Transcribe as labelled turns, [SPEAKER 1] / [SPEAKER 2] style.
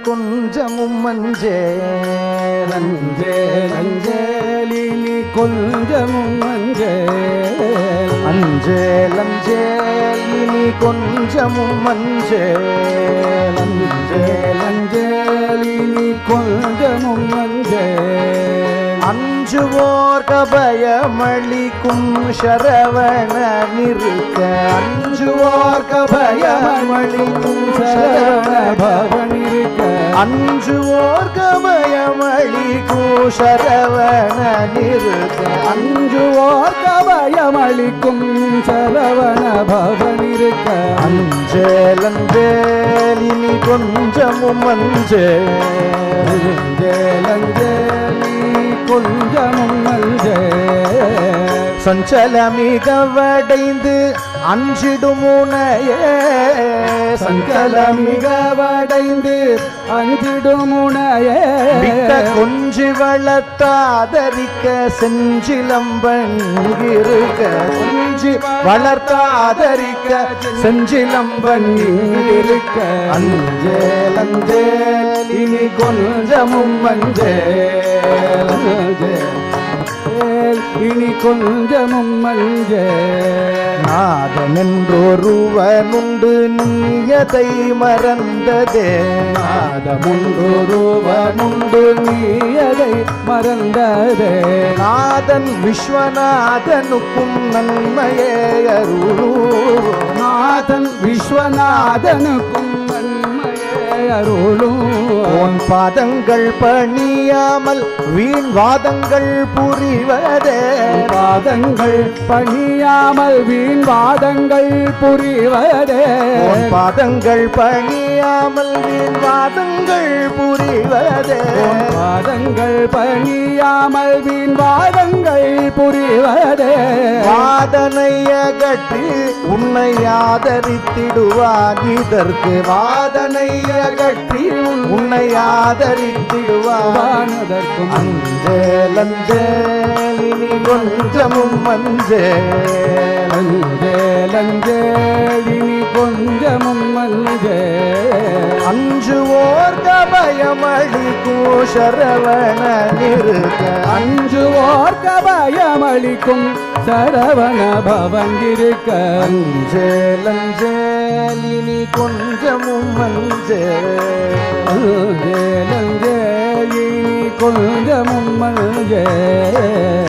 [SPEAKER 1] கொஞ்சமும் மஞ்சேல்
[SPEAKER 2] அஞ்சேல் அஞ்சேலினி கொஞ்சமும் மஞ்சேல்
[SPEAKER 1] அஞ்சேல் அஞ்சேலினி கொஞ்சமும் மஞ்சேல்
[SPEAKER 2] அஞ்சேல் அஞ்சேலினி கொஞ்சமும் மஞ்சேல்
[SPEAKER 1] அஞ்சுவோர் கபயமளிக்கும் சரவண நிறுத்த அஞ்சுவோர் கபயமளிக்கும் சரவண
[SPEAKER 2] பவனிருக்க
[SPEAKER 1] அஞ்சுவோர் கபயமளிக்கும் சரவண நிறுத்த
[SPEAKER 2] அஞ்சுவோர் கவயமளிக்கும் சரவண பவனிருக்க
[SPEAKER 1] அஞ்சேல் அஞ்சேல் இனி கொஞ்சமும் அஞ்சேல்
[SPEAKER 2] அஞ்சேல் அஞ்சேலி கொஞ்சமும் மஞ்சேல்
[SPEAKER 1] சஞ்சலமிகவடைந்து அஞ்சிடும் உனையே
[SPEAKER 2] சஞ்சலமிகவடைந்து அஞ்சிடும் உனையே
[SPEAKER 1] விட்ட கொஞ்சி வளர்த்தாதரிக்க செஞ்சிலம்பன்கிருக்க கொஞ்சி வளர்த்தாதரிக்க செஞ்சிலம்பன்கிருக்க அஞ்சேல் அஞ்சேல் இனி கொஞ்சமும் மஞ்சேல்
[SPEAKER 2] இனி கொஞ்சமும் மஞ்சேல்
[SPEAKER 1] நாதமென்றொருவனுண்டு நீயதை மறந்ததே
[SPEAKER 2] நாதமுண்டொருவனுண்டு நீயதை மறந்ததே
[SPEAKER 1] நாதன் விஸ்வநாதனுக்கும் நன்மையே அருளூ
[SPEAKER 2] நாதன் விஸ்வநாதனுக்கும் நன்மையே அருளும்
[SPEAKER 1] உன் பாதங்கள் பணியாமல் வீண் வாதங்கள் புரிவதே
[SPEAKER 2] பாதங்கள் பணியாமல் வீண் வாதங்கள் புரிவதே
[SPEAKER 1] உன் பாதங்கள் பணியாமல் வீண் வாதங்கள் புரிவதே
[SPEAKER 2] பாதங்கள் பணியாமல் வீண் வாதங்கள் புரிவதே
[SPEAKER 1] வாதனை அகற்றி உன்னை ஆதரித்திடுவான் இதற்கு வாதனை அகற்றி உன்னை ஆதரித்திடுவான்
[SPEAKER 2] அதற்கும்
[SPEAKER 1] அஞ்சேல் அஞ்சேல் இனி கொஞ்சமும் மஞ்சேல்
[SPEAKER 2] அஞ்சேல் அஞ்சேலினி கொஞ்சமும் மஞ்சேல்
[SPEAKER 1] அஞ்சுவோர் கபயமளிக்கும் சரவண நிறுத்த
[SPEAKER 2] அஞ்சுவோர் கபயமளிக்கும் சரவண பவங்கிருக்க
[SPEAKER 1] அஞ்சேல் அஞ்சேல் இனி கொஞ்சமும் மஞ்சேல்
[SPEAKER 2] அஞ்சேல் அஞ்சேலினி கொஞ்சமும் மஞ்சேல்